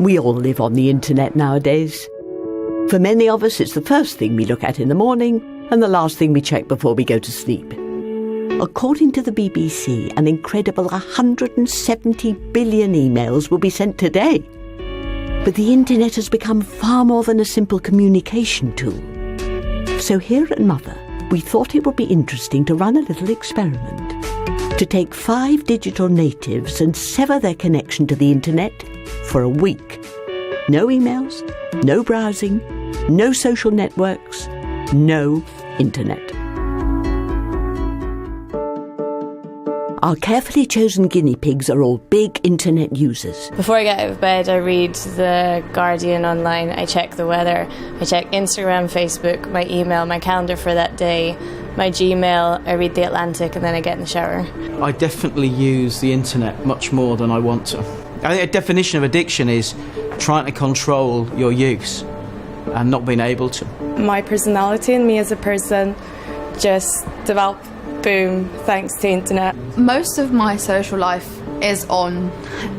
We all live on the internet nowadays. For many of us, it's the first thing we look at in the morning and the last thing we check before we go to sleep. According to the BBC, an incredible 170 billion emails will be sent today. But the internet has become far more than a simple communication tool. So here at Mother, we thought it would be interesting to run a little experiment. To take 5 digital natives and sever their connection to the internet for a week. No emails, no browsing, no social networks, no internet. Our carefully chosen guinea pigs are all big internet users. Before I get out of bed, I read The Guardian online, I check the weather, I check Instagram, Facebook, my email, my calendar for that day, my Gmail, I read The Atlantic, and then I get in the shower. I definitely use the internet much more than I want to. I think a definition of addiction is trying to control your use and not being able to. My personality and me as a person just developed, boom, thanks to the internet. Most of my social life is on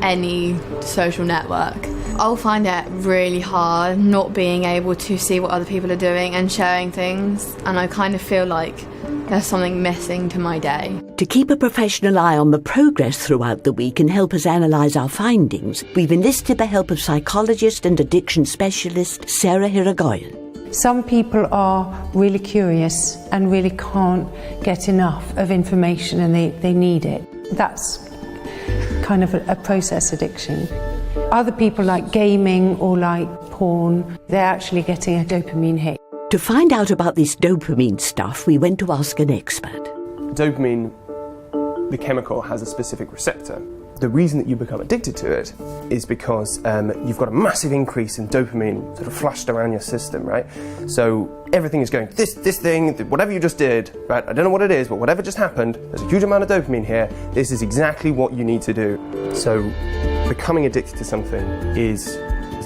any social network. I'll find it really hard not being able to see what other people are doing and sharing things, and I kind of feel like there's something missing to my day. To keep a professional eye on the progress throughout the week and help us analyse our findings, we've enlisted the help of psychologist and addiction specialist Sarah Hiragoyen. Some people are really curious and really can't get enough of information and they need it. That's kind of a process addiction. Other people like gaming or like porn, they're actually getting a dopamine hit. To find out about this dopamine stuff, we went to ask an expert. Dopamine, the chemical, has a specific receptor. The reason that you become addicted to it is because you've got a massive increase in dopamine sort of flashed around your system, right? So everything is going, this thing, whatever you just did, right? I don't know what it is, but whatever just happened, there's a huge amount of dopamine here. This is exactly what you need to do. So becoming addicted to something is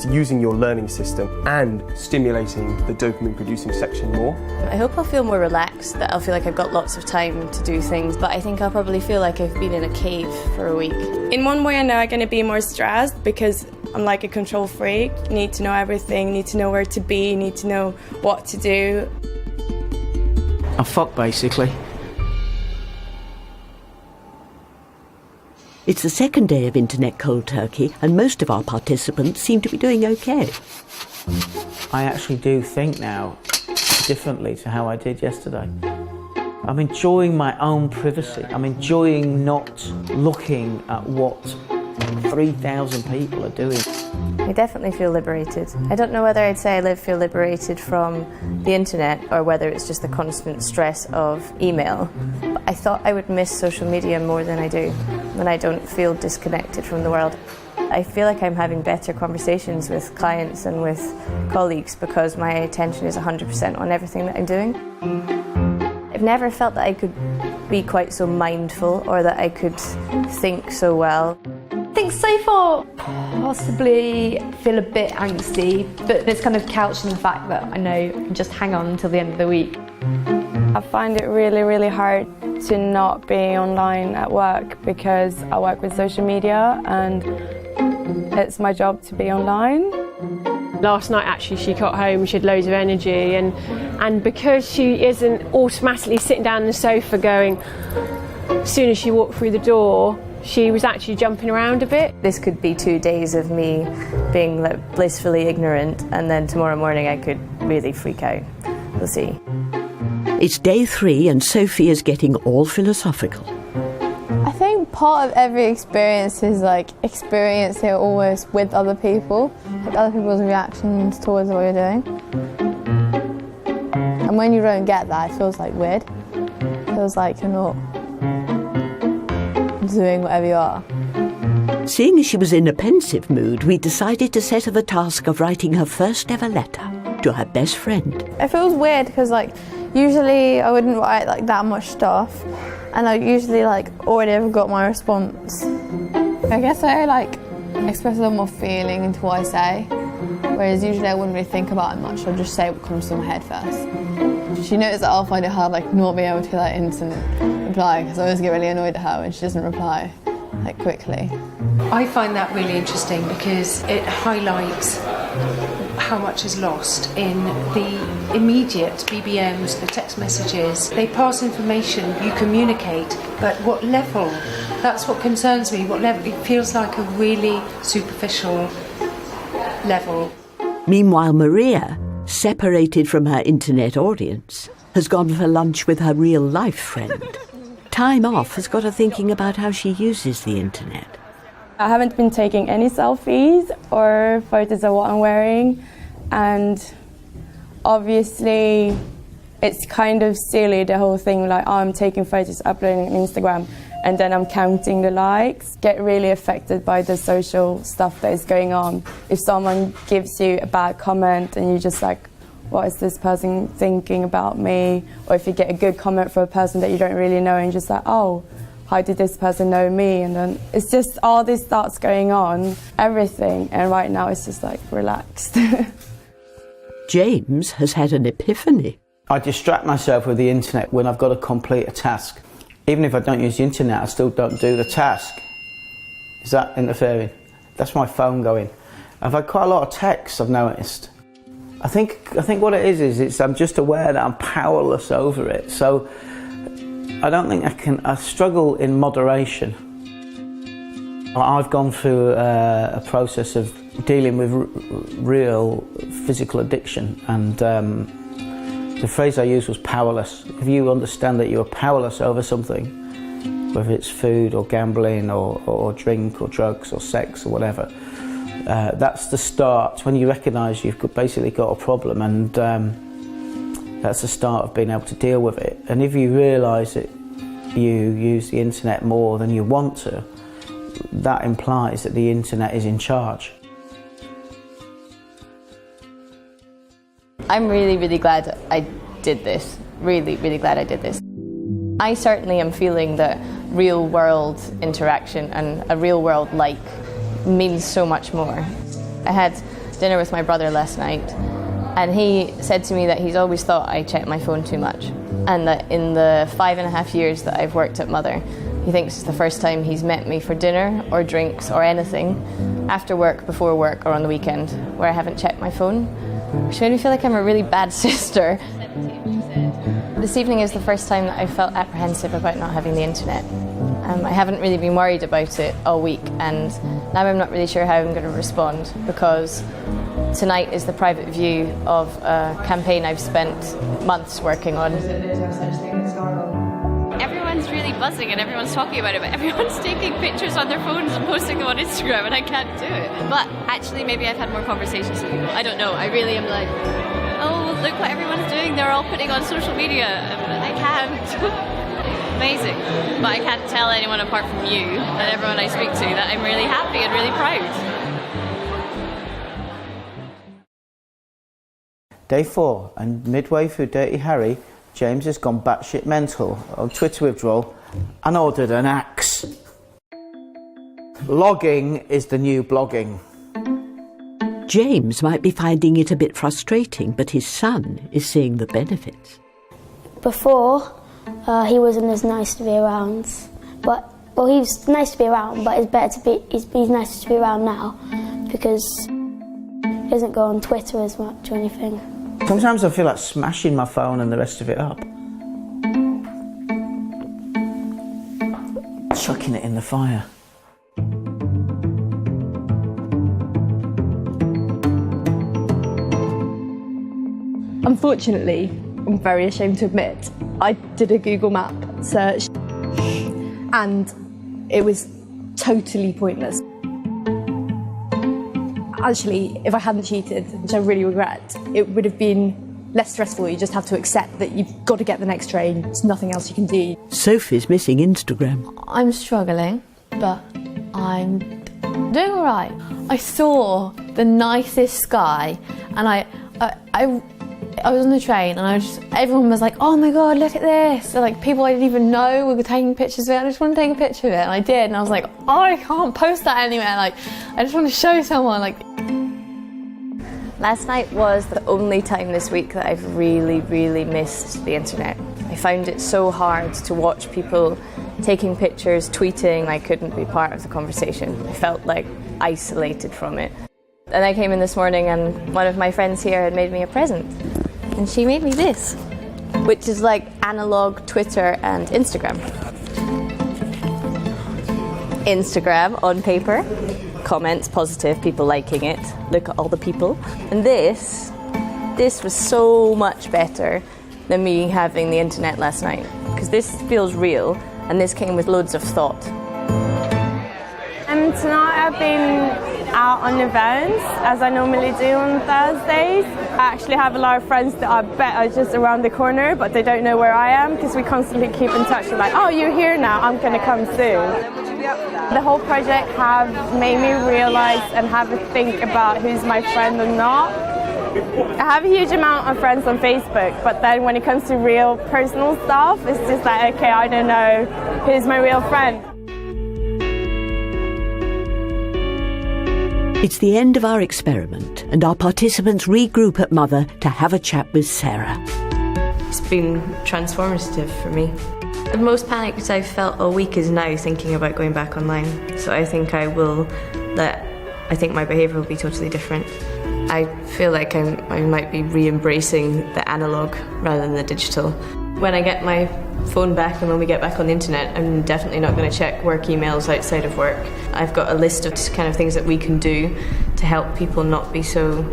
using your learning system and stimulating the dopamine producing section more. I hope I'll feel more relaxed, that I'll feel like I've got lots of time to do things, but I think I'll probably feel like I've been in a cave for a week. In one way I know I'm going to be more stressed because I'm like a control freak. You need to know everything, you need to know where to be, you need to know what to do. I'm fucked, basically. It's the second day of internet cold turkey and most of our participants seem to be doing okay. I actually do think now differently to how I did yesterday. I'm enjoying my own privacy. I'm enjoying not looking at what 3,000 people are doing. I definitely feel liberated. I don't know whether I'd say I feel liberated from the internet or whether it's just the constant stress of email. But I thought I would miss social media more than I do when I don't feel disconnected from the world. I feel like I'm having better conversations with clients and with colleagues because my attention is 100% on everything that I'm doing. I've never felt that I could be quite so mindful or that I could think so well. I think so far, possibly feel a bit angsty, but it's kind of couched in the fact that I know I can just hang on until the end of the week. I find it really, really hard to not be online at work because I work with social media and it's my job to be online. Last night actually she got home, she had loads of energy and because she isn't automatically sitting down on the sofa going, as soon as she walked through the door, she was actually jumping around a bit. This could be 2 days of me being like blissfully ignorant and then tomorrow morning I could really freak out. We'll see. It's day 3 and Sophie is getting all philosophical. I think part of every experience is like experiencing it almost with other people, like other people's reactions towards what you're doing. And when you don't get that, it feels like weird. It feels like you're not doing whatever you are. Seeing as she was in a pensive mood, we decided to set her the task of writing her first ever letter to her best friend. It feels weird because like usually I wouldn't write like that much stuff and I usually like already have got my response. I guess I like express a lot more feeling into what I say, whereas usually I wouldn't really think about it much. I'll just say what comes to my head first. She knows that I'll find it hard like not being able to get that instant reply because I always get really annoyed at her when she doesn't reply. like quickly. I find that really interesting because it highlights how much is lost in the immediate BBMs, the text messages. They pass information, you communicate, but what level? That's what concerns me. What level? It feels like a really superficial level. Meanwhile, Maria, separated from her internet audience, has gone for lunch with her real-life friend. Time off has got her thinking about how she uses the internet. I haven't been taking any selfies or photos of what I'm wearing, and obviously it's kind of silly, the whole thing, like, oh, I'm taking photos, uploading on Instagram, and then I'm counting the likes. Get really affected by the social stuff that is going on. If someone gives you a bad comment and you're just like, what is this person thinking about me? Or if you get a good comment from a person that you don't really know and you're just like, oh, how did this person know me? And then it's just all this starts going on, everything. And right now it's just like relaxed. James has had an epiphany. I distract myself with the internet when I've got to complete a task. Even if I don't use the internet, I still don't do the task. Is that interfering? That's my phone going. I've had quite a lot of texts, I've noticed. I think what it is I'm just aware that I'm powerless over it. So I don't think I struggle in moderation. I've gone through a process of dealing with real physical addiction, and the phrase I used was powerless. If you understand that you're powerless over something, whether it's food or gambling or drink or drugs or sex or whatever, that's the start. When you recognise you've basically got a problem, and that's the start of being able to deal with it. And if you realise that you use the internet more than you want to, that implies that the internet is in charge. I'm really, really glad I did this. Really, really glad I did this. I certainly am feeling that real world interaction and a real world like means so much more. I had dinner with my brother last night, and he said to me that he's always thought I check my phone too much, and that in the 5.5 years that I've worked at Mother, he thinks it's the first time he's met me for dinner or drinks or anything, after work, before work or on the weekend, where I haven't checked my phone, which made me feel like I'm a really bad sister. This evening is the first time that I felt apprehensive about not having the internet. I haven't really been worried about it all week, and now I'm not really sure how I'm going to respond, because tonight is the private view of a campaign I've spent months working on. Everyone's really buzzing and everyone's talking about it, but everyone's taking pictures on their phones and posting them on Instagram, and I can't do it. But actually maybe I've had more conversations with people. I don't know, I really am like, oh, look what everyone's doing, they're all putting on social media, and I can't. Amazing. But I can't tell anyone apart from you and everyone I speak to that I'm really happy and really proud. Day 4, and midway through Dirty Harry, James has gone batshit mental on Twitter withdrawal and ordered an axe. Logging is the new blogging. James might be finding it a bit frustrating, but his son is seeing the benefits. Before, he wasn't as nice to be around, he's nice to be around, but he's nicer to be around now because he doesn't go on Twitter as much or anything. Sometimes I feel like smashing my phone and the rest of it up. Chucking it in the fire. Unfortunately, I'm very ashamed to admit, I did a Google Map search and it was totally pointless. Actually, if I hadn't cheated, which I really regret, it would have been less stressful. You just have to accept that you've got to get the next train. There's nothing else you can do. Sophie's missing Instagram. I'm struggling, but I'm doing all right. I saw the nicest sky, and I was on the train, and everyone was like, oh my God, look at this. So, like, people I didn't even know were taking pictures of it. I just want to take a picture of it, and I did. And I was like, oh, I can't post that anywhere. Like, I just want to show someone. Like, last night was the only time this week that I've really, really missed the internet. I found it so hard to watch people taking pictures, tweeting. I couldn't be part of the conversation. I felt like isolated from it. And I came in this morning and one of my friends here had made me a present. And she made me this, which is like analog Twitter and Instagram. Instagram on paper, comments positive, people liking it, look at all the people. And this was so much better than me having the internet last night, because this feels real and this came with loads of thought. Tonight I've been out on events, as I normally do on Thursdays. I actually have a lot of friends that I bet are just around the corner, but they don't know where I am, because we constantly keep in touch. We're like, oh, you're here now, I'm going to come soon. The whole project have made me realise and have a think about who's my friend and not. I have a huge amount of friends on Facebook, but then when it comes to real personal stuff, it's just like, okay, I don't know who's my real friend. It's the end of our experiment, and our participants regroup at Mother to have a chat with Sarah. It's been transformative for me. The most panicked I've felt all week is now thinking about going back online. So I think I think my behaviour will be totally different. I feel like I might be re-embracing the analogue rather than the digital. When I get my phone back and when we get back on the internet, I'm definitely not going to check work emails outside of work. I've got a list of kind of things that we can do to help people not be so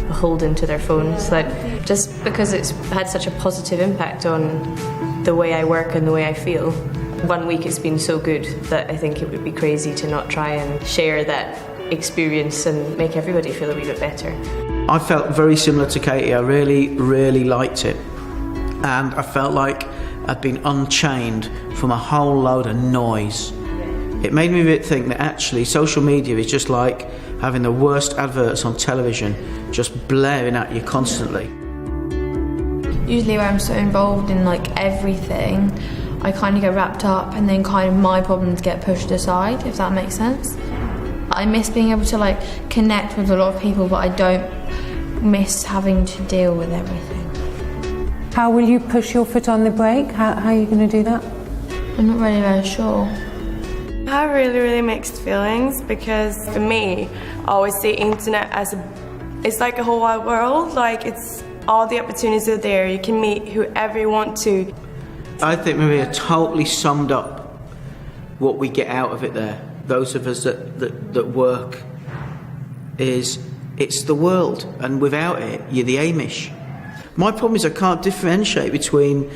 beholden to their phones. That just because it's had such a positive impact on the way I work and the way I feel, 1 week it's been so good that I think it would be crazy to not try and share that experience and make everybody feel a wee bit better. I felt very similar to Katie. I really, really liked it. And I felt like I'd been unchained from a whole load of noise. It made me think that actually social media is just like having the worst adverts on television just blaring at you constantly. Usually where I'm so involved in like everything, I kind of get wrapped up and then kind of my problems get pushed aside, if that makes sense. I miss being able to like connect with a lot of people, but I don't miss having to deal with everything. How will you push your foot on the brake? How are you going to do that? I'm not really very sure. I have really mixed feelings, because for me, I always see internet as it's like a whole wide world. Like, it's all the opportunities are there. You can meet whoever you want to. I think Maria totally summed up what we get out of it there. Those of us that work, is it's the world, and without it, you're the Amish. My problem is I can't differentiate between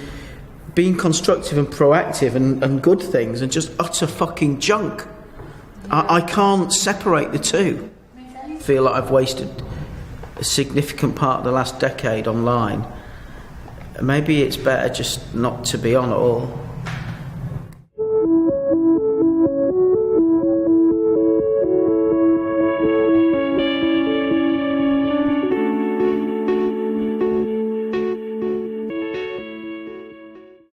being constructive and proactive and good things and just utter fucking junk. I can't separate the two. I feel like I've wasted a significant part of the last decade online. Maybe it's better just not to be on at all.